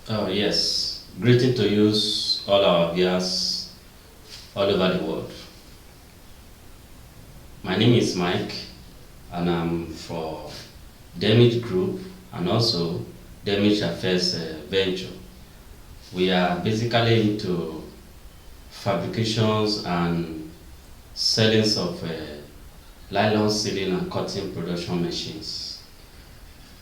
Oh, yes. Greeting to you, all our viewers all over the world. My name is Mike, and I'm for Damage Group and also Damage Affairs Venture. We are basically into fabrications and sellings of nylon sealing and cutting production machines.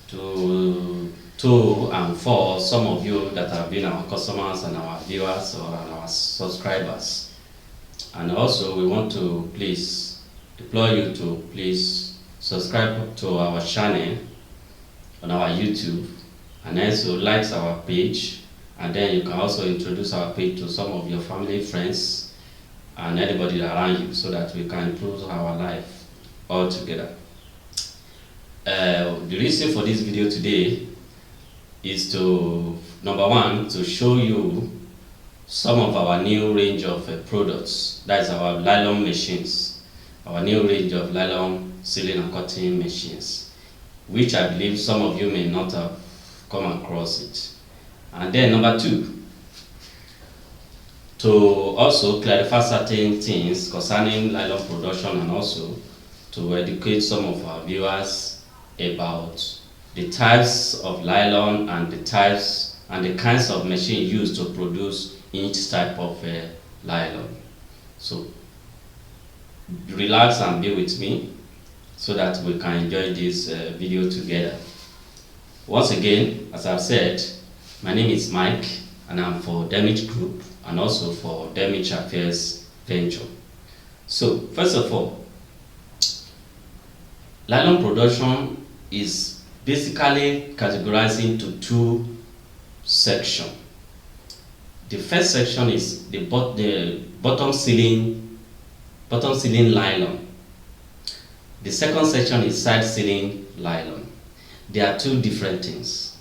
To and for some of you that have been our customers and our viewers or our subscribers. And also we want to please implore you to please subscribe to our channel on our YouTube, and also like our page, and then you can also introduce our page to some of your family, friends, and anybody around you, so that we can improve our life all together. The reason for this video today is to, number one, to show you some of our new range of products. That is our nylon machines, our new range of nylon sealing and cutting machines, which I believe some of you may not have come across it. And then number two, to also clarify certain things concerning nylon production, and also to educate some of our viewers about the types of nylon and the types and the kinds of machine used to produce each type of nylon. So relax and be with me so that we can enjoy this video together. Once again, as I've said, my name is Mike, and I'm for Damage Group and also for Damage Affairs Venture. So first of all, nylon production is basically categorized into two sections. The first section is the bottom sealing nylon. The second section is side sealing nylon. They are two different things,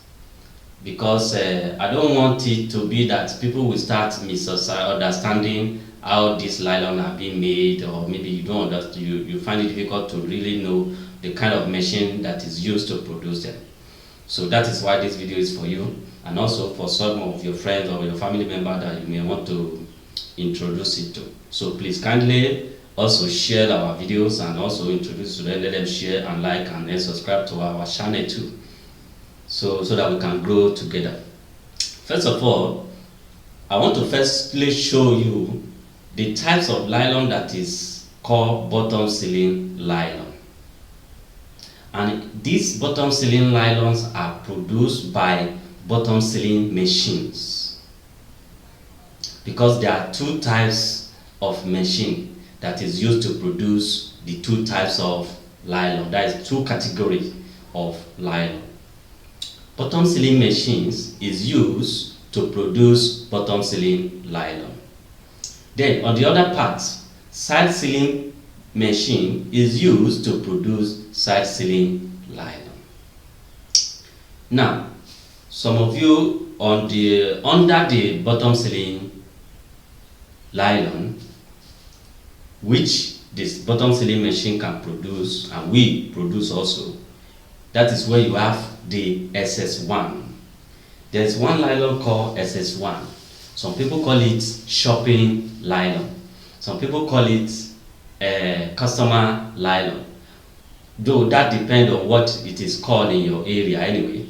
because I don't want it to be that people will start misunderstanding how these nylon are being made, or maybe you don't understand, you find it difficult to really know the kind of machine that is used to produce them. So that is why this video is for you, and also for some of your friends or your family member that you may want to introduce it to. So please kindly also share our videos and also introduce to them, let them share and like, and then subscribe to our channel too, so that we can grow together. First of all, I want to firstly show you the types of nylon that is called bottom sealing nylon. And these bottom sealing nylons are produced by bottom sealing machines, because there are two types of machine that is used to produce the two types of nylon. That is two categories of nylon. Bottom sealing machines is used to produce bottom sealing nylon. Then on the other part, side sealing machine is used to produce side sealing nylon. Now, some of you under the bottom sealing nylon, which this bottom sealing machine can produce, and we produce also, that is where you have the SS1. There's one nylon called SS1. Some people call it shopping nylon. Some people call it customer nylon, though that depends on what it is called in your area anyway.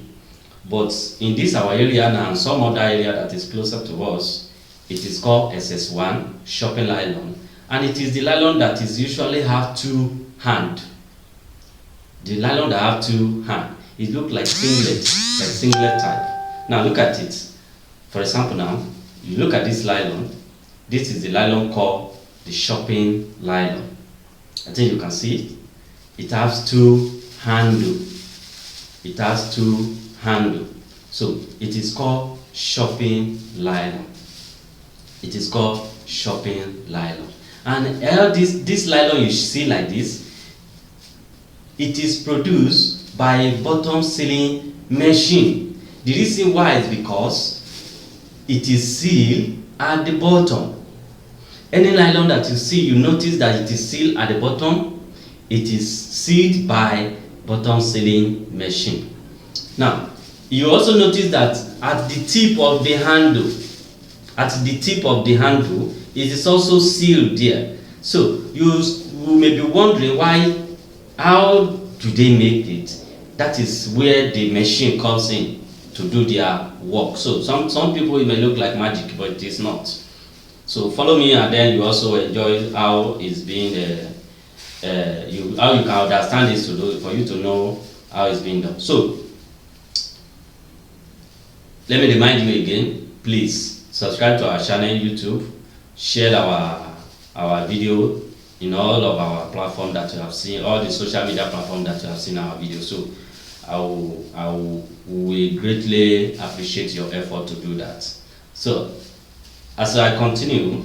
But in this our area now, and some other area that is closer to us, it is called SS1 shopping nylon, and it is the nylon that is usually have two hand. The nylon that have two hand, it looks like singlet type. Now look at it. For example, now you look at this nylon. This is the nylon called the shopping nylon. I think you can see it. It has two handles. It has two handles. So it is called shopping nylon. It is called shopping nylon. And all this nylon you see like this, it is produced by a bottom sealing machine. The reason why is because it is sealed at the bottom. Any nylon that you see, you notice that it is sealed at the bottom. It is sealed by bottom sealing machine. Now, you also notice that at the tip of the handle, it is also sealed there. So you may be wondering why, how do they make it? That is where the machine comes in to do their work. So some people, it may look like magic, but it is not. So follow me, and then you also enjoy how it's being how you can understand this for you to know how it's being done. So let me remind you again, please subscribe to our channel YouTube, share our video in all of our platforms that you have seen, all the social media platforms that you have seen our video. So I will greatly appreciate your effort to do that. So as I continue,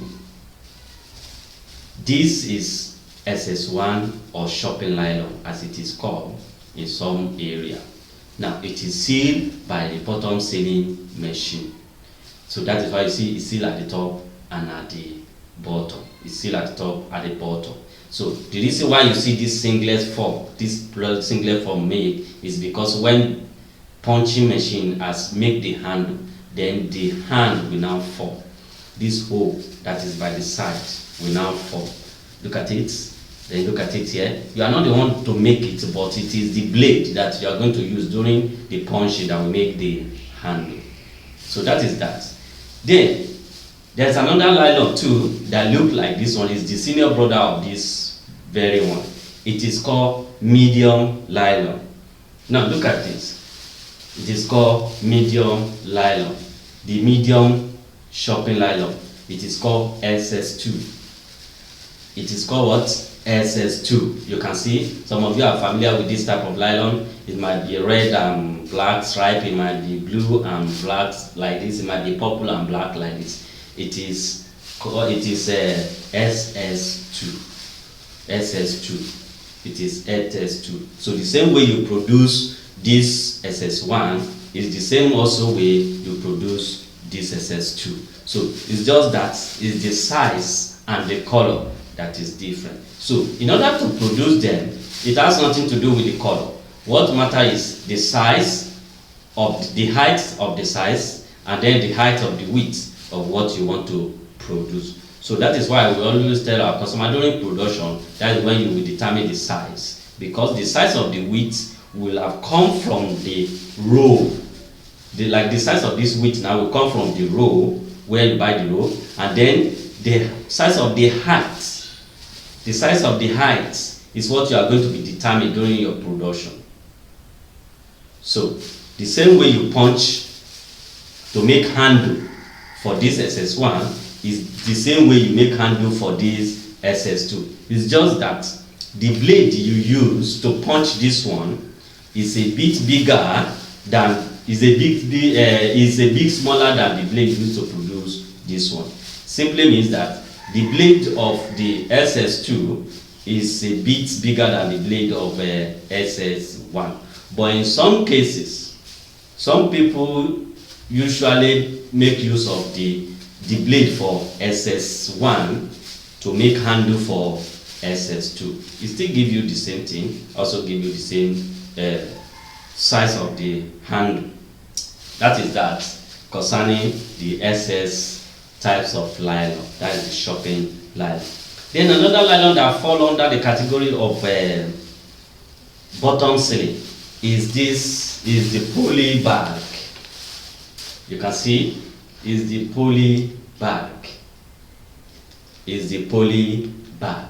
this is SS1 or shopping nylon as it is called in some area. Now it is sealed by the bottom sealing machine. So that is why you see it's sealed at the top and at the bottom. It's sealed at the top, at the bottom. So the reason why you see this singlet form made is because when punching machine has made the handle, then the hand will now fall. This hole that is by the side will now fall. Look at it. Then look at it here. You are not the one to make it, but it is the blade that you are going to use during the punching that will make the handle. So that is that. Then there's another nylon too that look like this one. Is the senior brother of this very one. It is called medium nylon. Now look at this. It is called medium nylon. The medium shopping nylon. It is called SS2. It is called what? SS2. You can see some of you are familiar with this type of nylon. It might be red and black stripe, it might be blue and black like this, it might be purple and black like this. It is SS2. It is SS2. So the same way you produce this SS1 is the same also way you produce this SS2. So it's just that it's the size and the color that is different. So in order to produce them, it has nothing to do with the color. What matters is the size of the height of the size, and then the height of the width of what you want to produce. So that is why we always tell our customer during production, that is when you will determine the size, because the size of the width will have come from the row. Like the size of this width now will come from the row where you buy the row, and then the size of the height. The size of the height is what you are going to be determined during your production. So the same way you punch to make handle for this SS1 is the same way you make handle for this SS2. It's just that the blade you use to punch this one is a bit bigger than is a bit smaller than the blade used to produce this one. Simply means that the blade of the SS2 is a bit bigger than the blade of SS1. But in some cases, some people usually make use of the blade for SS1 to make handle for SS2. It still give you the same thing, also give you the same size of the handle. That is that concerning the SS types of nylon. That is the shopping nylon. Then another nylon that fall under the category of bottom sealing is the poly bag. You can see is the poly bag. Is the poly bag.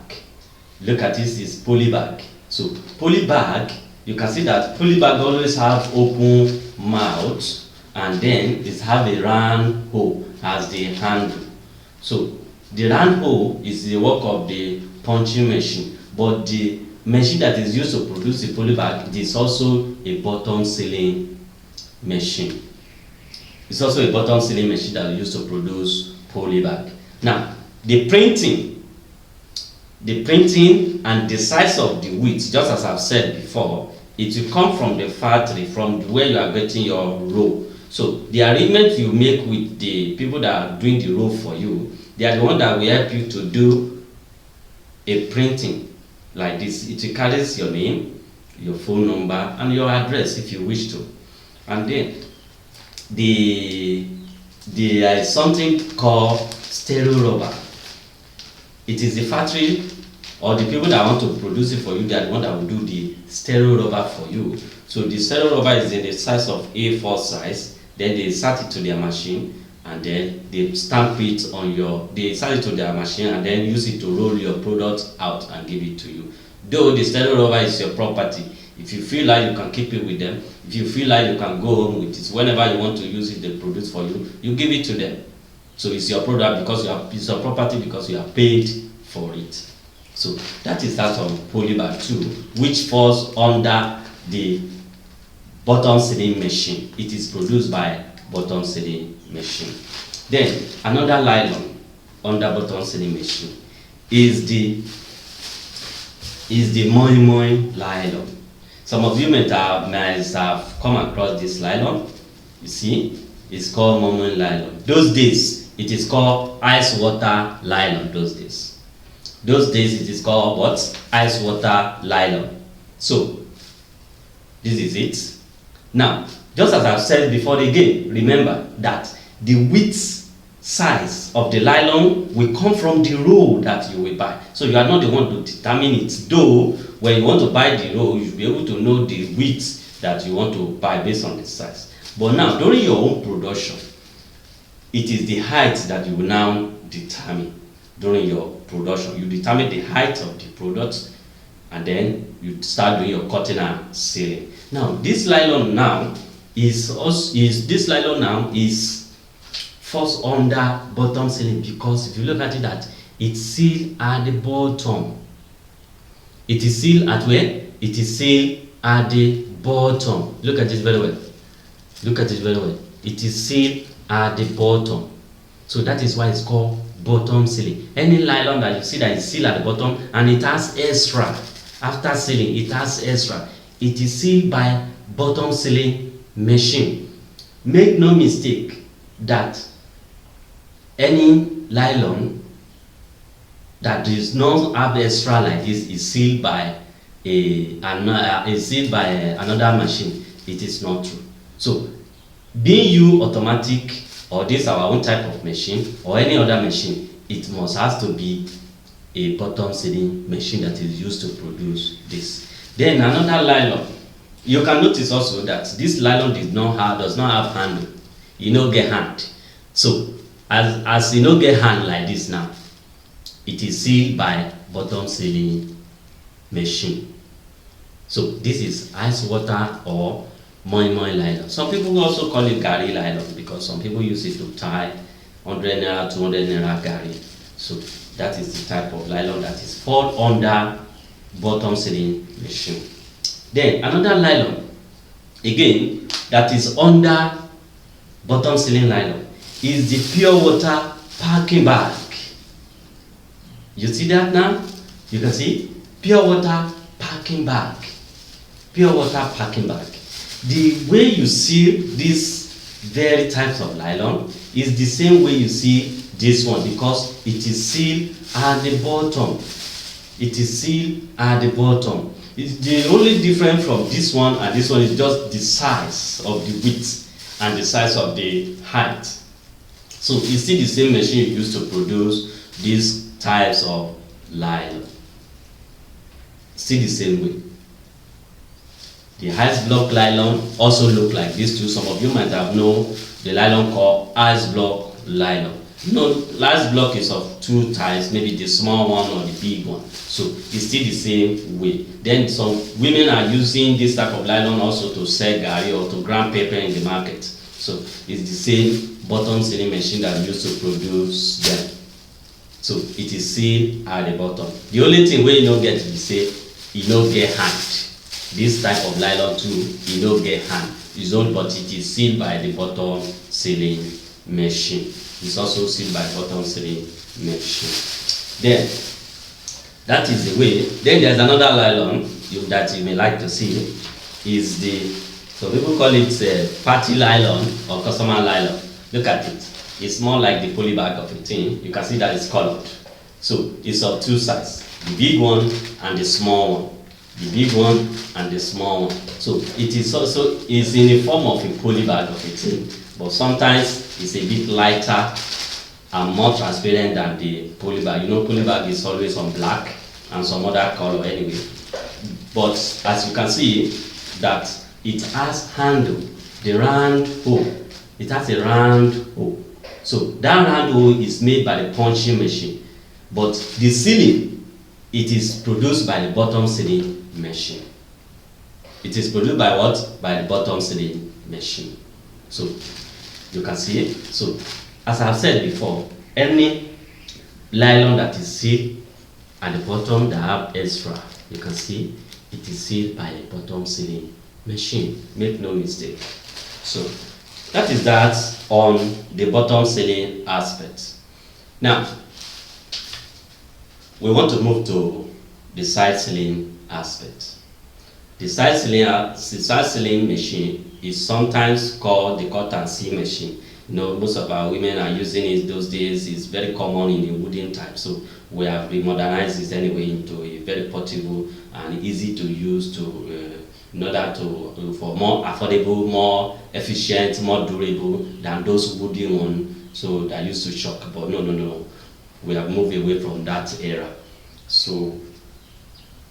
Look at this, is poly bag. So poly bag, you can see that poly bag always have open mouth, and then it have a round hole as the handle. So the round hole is the work of the punching machine, but the machine that is used to produce the poly bag is also a bottom sealing machine. It's also a bottom sealing machine that is used to produce poly bag. Now the printing and the size of the width, just as I've said before, it will come from the factory, from where you are getting your roll. So the arrangement you make with the people that are doing the roll for you, they are the one that will help you to do a printing like this. It carries your name, your phone number, and your address if you wish to. And then there is something called stereo rubber. It is the factory or the people that want to produce it for you, they are the one that will do the stereo rubber for you. So the stereo rubber is in the size of A4 size. Then they insert it to their machine, and then they stamp it on they insert it to their machine and then use it to roll your product out and give it to you. Though the stereo rubber is your property, if you feel like you can keep it with them, if you feel like you can go home with it, whenever you want to use it, they produce for you, you give it to them. So it's your product because it's your property because you are paid for it. So that is that on polybag 2, which falls under the bottom sealing machine. It is produced by bottom sealing machine. Then another nylon under bottom sealing machine is the moi nylon. Some of you might have come across this nylon. You see, it's called moi nylon. Those days it is called ice water nylon. Those days it is called what? Ice water nylon. So this is it. Now, just as I've said before again, remember that the width size of the nylon will come from the roll that you will buy. So you are not the one to determine it. Though, when you want to buy the roll, you'll be able to know the width that you want to buy based on the size. But now, during your own production, it is the height that you will now determine. During your production, you determine the height of the product, and then you start doing your cutting and sealing. Now, this nylon now falls under bottom sealing because if you look at it, that it's sealed at the bottom. It is sealed at where? It is sealed at the bottom. Look at it very well. Look at it very well. It is sealed at the bottom. So that is why it's called bottom sealing. Any nylon that you see that is sealed at the bottom and it has extra, after sealing it has extra, it is sealed by bottom sealing machine. Make no mistake that any nylon that does not have extra like this is sealed by another machine. It is not true. So being you automatic or this our own type of machine or any other machine, it must have to be a bottom sealing machine that is used to produce this. Then another nylon, you can notice also that this nylon does not have handle. You know, get hand. So as you know, get hand like this now, it is sealed by bottom sealing machine. So this is ice water or moi nylon. Some people also call it gari nylon because some people use it to tie 100 naira, 200 naira gari. So that is the type of nylon that is fall under bottom sealing machine. Then another nylon again that is under bottom sealing nylon is the pure water packing bag. You see that now? You can see pure water packing bag. Pure water packing bag. The way you see these very types of nylon is the same way you see this one because it is sealed at the bottom. It is sealed at the bottom. The only difference from this one and this one is just the size of the width and the size of the height. So you see the same machine used to produce these types of nylon. See the same way. The ice block nylon also look like this too. Some of you might have known the nylon called ice block nylon. No, ice block is of two types, maybe the small one or the big one. So it's still the same way. Then some women are using this type of nylon also to sell gari or to grind pepper in the market. So it's the same bottom sealing machine that used to produce them. So it is sealed at the bottom. The only thing where you don't get to be say, you don't get hand. This type of nylon too, you don't get hand. It's own, but it is sealed by the bottom sealing machine. It's also sealed by bottom sealing machine. Then that is the way. Then there's another nylon that you may like to see. Is some people call it party nylon or customer nylon. Look at it. It's more like the poly bag of a thing. You can see that it's colored. So it's of two sizes, the big one and the small one. The big one and the small one. So it is also in the form of a poly bag of a thing. but sometimes it's a bit lighter and more transparent than the poly bag. You know, poly bag is always on black and some other color anyway. But as you can see, that it has handle, the round hole. It has a round hole. So that round hole is made by the punching machine, but the sealing, it is produced by the bottom sealing machine. It is produced by what? By the bottom sealing machine. So you can see it. So as I've said before, any nylon that is sealed at the bottom that have extra, you can see it is sealed by the bottom sealing machine. Make no mistake. So that is that on the bottom sealing aspect. Now we want to move to the side sealing aspect. The side sealing machine is sometimes called the cut and seal machine. You know, most of our women are using it those days. It's very common in the wooden type, so we have remodernized it anyway into a very portable and easy to use in order to for more affordable, more efficient, more durable than those wooden ones. So that used to shock, but no, we have moved away from that era. So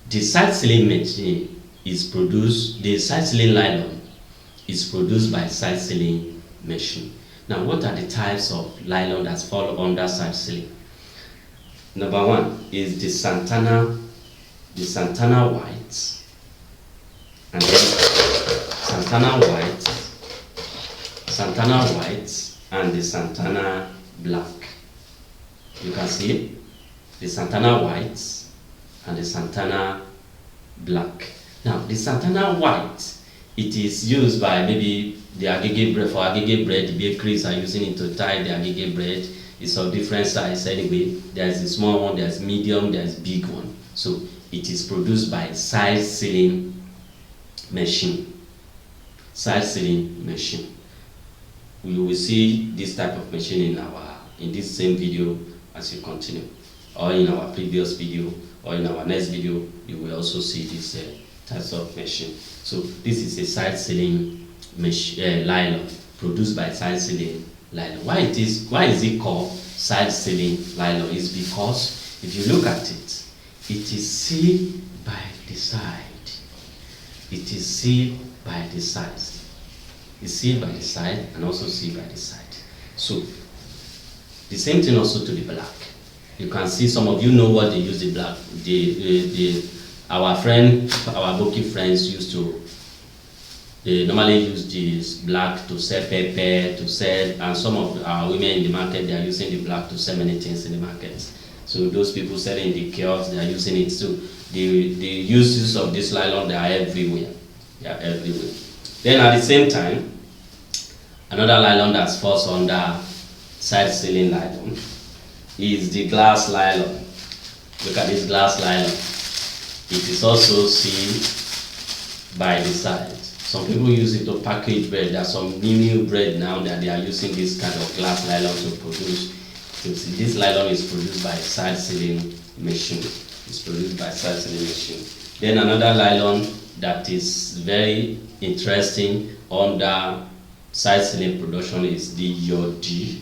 the side sealing machine is produced. The side sealing nylon is produced by side sealing machine. Now, what are the types of nylon that fall under side sealing? Number one is the Santana white, and then Santana white, and the Santana black. You can see the Santana white and the Santana black. Now, the Santana white, it is used by maybe the agege bread. For agege bread, the bakeries are using it to tie the agege bread. It's of different size anyway. There's a small one, there's medium, there's big one. So it is produced by side sealing machine. Side sealing machine. We will see this type of machine in this same video as you continue, or in our previous video, or in our next video. You will also see this types of machine. So this is a side sealing nylon produced by side sealing nylon. Why is it called side sealing nylon? Is because if you look at it, it is sealed by the side. It is sealed by the side. It's sealed by the side and also sealed by the side. So the same thing also to the black. You can see some of you know what they use the black. Our Boki friends used to, they normally use this black to sell pepper, to sell, and some of our women in the market, they are using the black to sell many things in the market. So those people selling the kiosks, they are using it too. The uses of this nylon, they are everywhere. They are everywhere. Then at the same time, another nylon that falls under side sealing nylon is the glass nylon. Look at this glass nylon. It is also sealed by the side. Some people use it to package bread. There are some new bread now that they are using this kind of glass nylon to produce. So see, this nylon is produced by side sealing machine. It's produced by side sealing machine. Then another nylon that is very interesting under side sealing production is the Yodi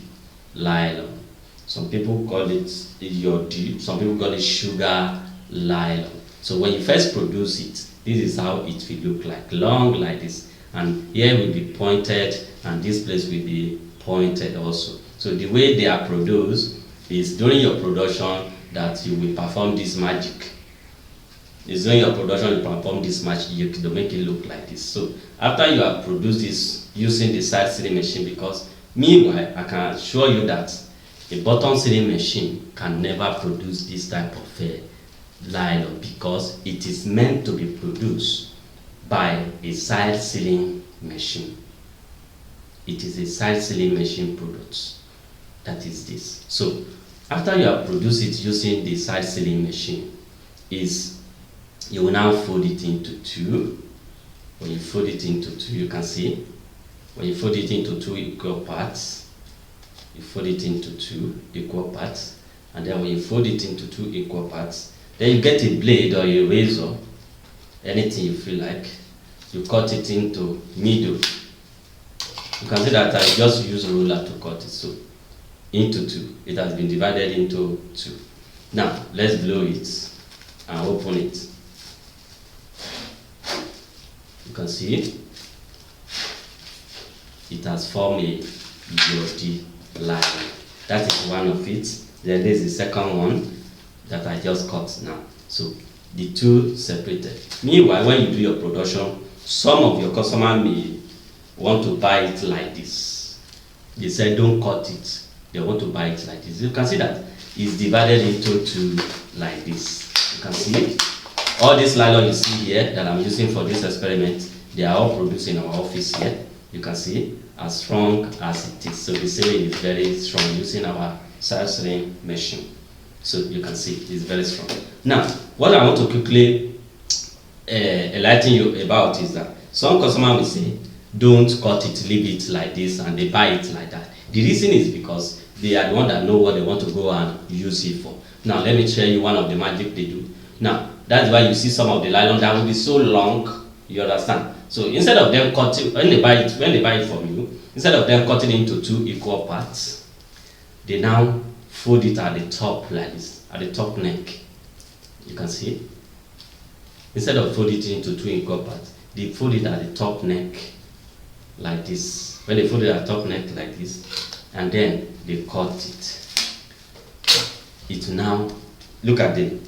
nylon. Some people call it Yodi. Some people call it sugar nylon. So when you first produce it, this is how it will look like, long like this, and here will be pointed, and this place will be pointed also. So the way they are produced is during your production that you will perform this magic. It's during your production you perform this magic to make it look like this. So after you have produced this using the side sealing machine, because meanwhile I can assure you that a bottom sealing machine can never produce this type of nylon, because it is meant to be produced by a side sealing machine. It is a side sealing machine product. That is this. So after you have produced it using the side sealing machine, you will now fold it into two. When you fold it into two, you can see when you fold it into two equal parts, you fold it into two equal parts, and then when you fold it into two equal parts, then you get a blade or a razor, anything you feel like, you cut it into middle. You can see that I just use a ruler to cut it, so into two. It has been divided into two. Now let's blow it and open it. You can see it has formed a GOD line. That is one of it. Then there's the second one that I just cut now. So the two separated. Meanwhile, when you do your production, some of your customers may want to buy it like this. They say don't cut it. They want to buy it like this. You can see that it's divided into two like this. You can see all this nylon you see here that I'm using for this experiment, they are all produced in our office here. You can see as strong as it is. So the sealing is very strong using our side-sealing machine. So you can see it's very strong. Now, what I want to quickly enlighten you about is that some customers will say, don't cut it, leave it like this, and they buy it like that. The reason is because they are the one that know what they want to go and use it for. Now, let me show you one of the magic they do. Now, that's why you see some of the nylon that will be so long, you understand? So instead of them cutting, when they buy it from you, instead of them cutting into two equal parts, they now fold it at the top like this, at the top neck. You can see. Instead of folding it into two equal parts, they fold it at the top neck like this. When they fold it at the top neck like this, and then they cut it. It now look at the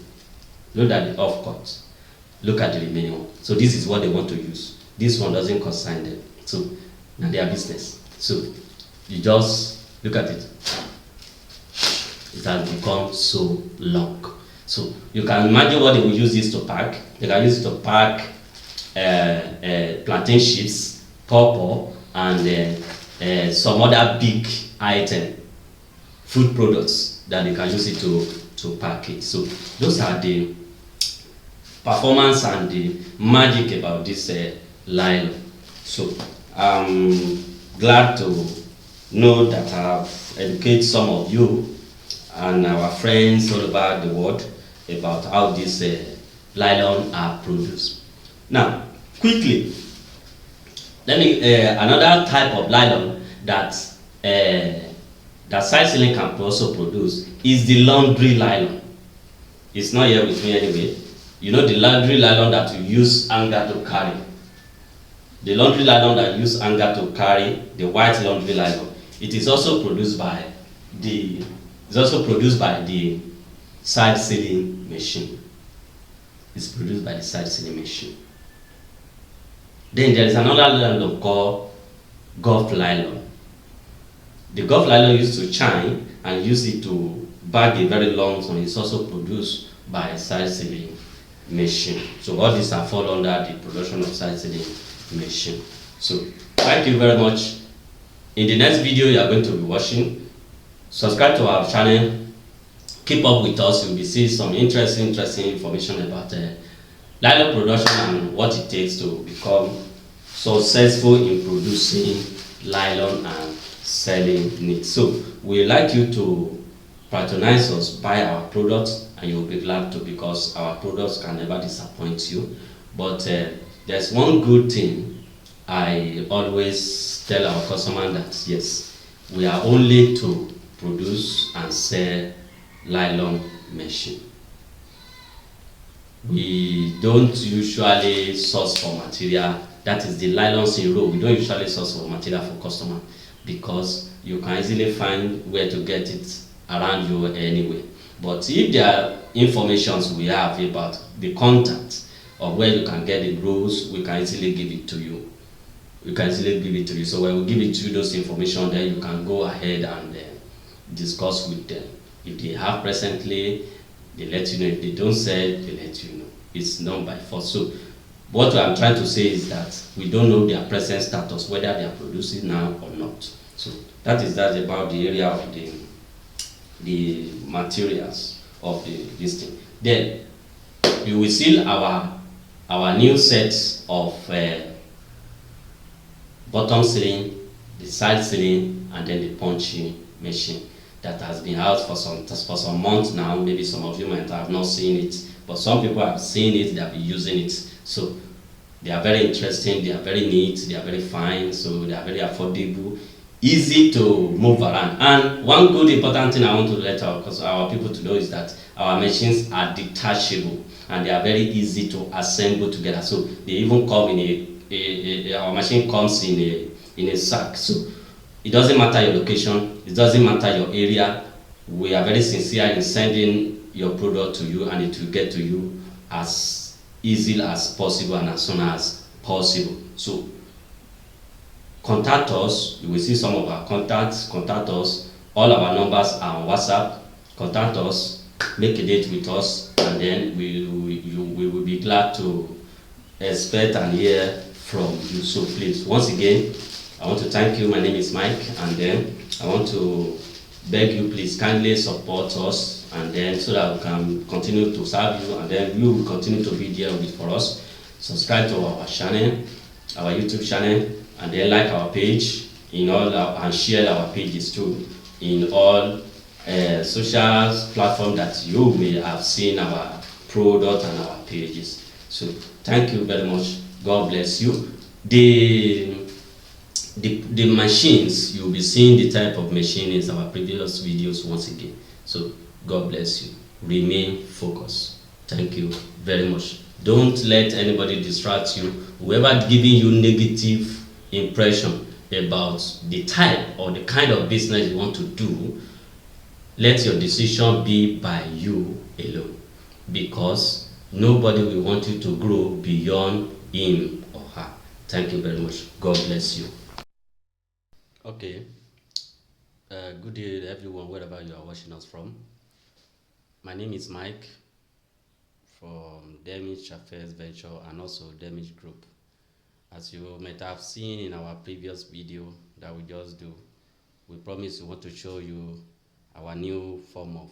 offcut. Look at the remaining one. So this is what they want to use. This one doesn't concern them. So now their business. So you just look at it. It has become so long. So you can imagine what they will use this to pack. They can use it to pack plantain chips, pawpaw, and some other big item, food products that they can use it to pack it. So those are the performance and the magic about this nylon. So I'm glad to know that I've educated some of you and our friends all over the world about how this nylon are produced. Now, quickly, let me another type of nylon that side sealing can also produce is the laundry nylon. It's not here with me anyway. You know the laundry nylon that you use hanger to carry. The laundry nylon that you use hanger to carry, the white laundry nylon. It is also produced by the side sealing machine. It's produced by the side sealing machine. Then there is another nylon called Gulf nylon. The Gulf nylon used to shine and use it to bag a very long one. It's also produced by a side sealing machine. So all these are fall under the production of side sealing machine. So thank you very much. In the next video you are going to be watching, subscribe to our channel. Keep up with us. You'll be seeing some interesting information about nylon production and what it takes to become successful in producing nylon and selling it. So we'd like you to patronize us, buy our products, and you'll be glad to, because our products can never disappoint you. But there's one good thing I always tell our customer, that yes, we are only to produce and sell nylon machine. We don't usually source for material, that is the nylons in row. We don't usually source for material for customer, because you can easily find where to get it around you anyway. But if there are informations we have about the contact of where you can get the rolls, we can easily give it to you. So when we give it to you those information, then you can go ahead and discuss with them. If they have presently, they let you know. If they don't sell, they let you know. It's done by force. So what I'm trying to say is that we don't know their present status, whether they are producing now or not. So that about the area of the materials of this thing. Then you will see our new sets of bottom sealing, the side sealing, and then the punching machine that has been out for some months now. Maybe some of you might have not seen it, but some people have seen it, they have been using it. So They are very interesting, they are very neat, they are very fine, so they are very affordable, easy to move around. And one good important thing I want to let our people to know is that our machines are detachable and they are very easy to assemble together. So they even come in our machine comes in a sack. So it doesn't matter your location, it doesn't matter your area. We are very sincere in sending your product to you, and it will get to you as easy as possible and as soon as possible. So contact us. You will see some of our contacts. Contact us. All our numbers are on WhatsApp. Contact us, make a date with us, and then we will be glad to expect and hear from you. So please, once again, I want to thank you. My name is Mike, and then I want to beg you, please kindly support us, and then so that we can continue to serve you, and then you will continue to be there with for us. Subscribe to our channel, our YouTube channel, and then like our page in all and share our pages too in all social platforms that you may have seen our product and our pages. So thank you very much. God bless you. The machines, you'll be seeing the type of machine in our previous videos once again. So God bless you. Remain focused. Thank you very much. Don't let anybody distract you. Whoever giving you negative impression about the type or the kind of business you want to do, let your decision be by you alone, because nobody will want you to grow beyond him or her. Thank you very much. God bless you. Okay, good day everyone, wherever you are watching us from. My name is Mike from Damage Affairs Venture and also Damage Group. As you might have seen in our previous video that we just do, we promise we want to show you our new form of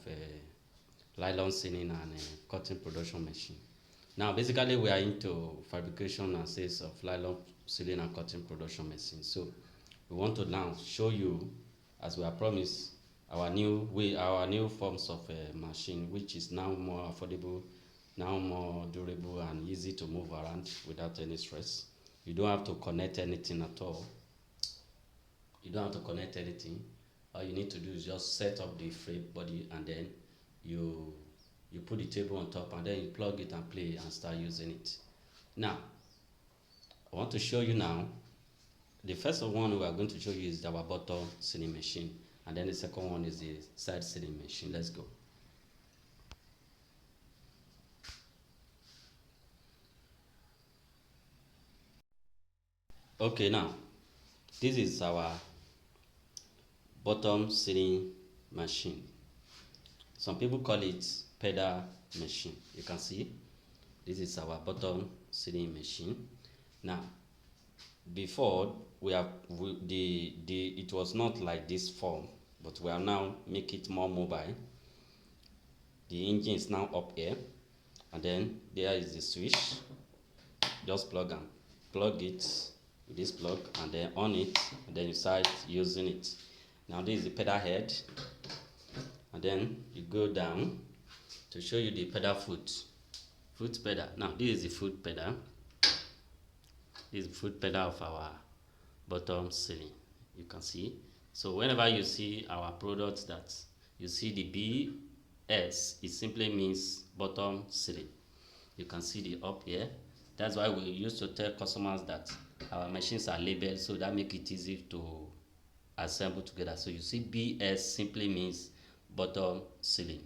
nylon sealing and cotton production machine. Now basically we are into fabrication and sales of nylon sealing and cotton production machine. So we want to now show you, as we have promised, our new forms of machine, which is now more affordable, now more durable and easy to move around without any stress. You don't have to connect anything at all. You don't have to connect anything. All you need to do is just set up the frame body, and then you put the table on top, and then you plug it and play and start using it. Now I want to show you now. The first one we are going to show you is our bottom sealing machine, and then the second one is the side sealing machine. Let's go. Okay, now this is our bottom sealing machine. Some people call it pedal machine. You can see this is our bottom sealing machine. Now before it was not like this form, but we are now make it more mobile. The engine is now up here, and then there is the switch. Just plug it with this plug, and then on it, and then you start using it. Now this is the pedal head, and then you go down to show you the pedal foot pedal. Now this is the foot pedal. This is the foot pedal of our bottom sealing. You can see. So whenever you see our products that you see the BS, it simply means bottom sealing. You can see the up here. That's why we used to tell customers that our machines are labeled, so that make it easy to assemble together. So you see BS simply means bottom sealing.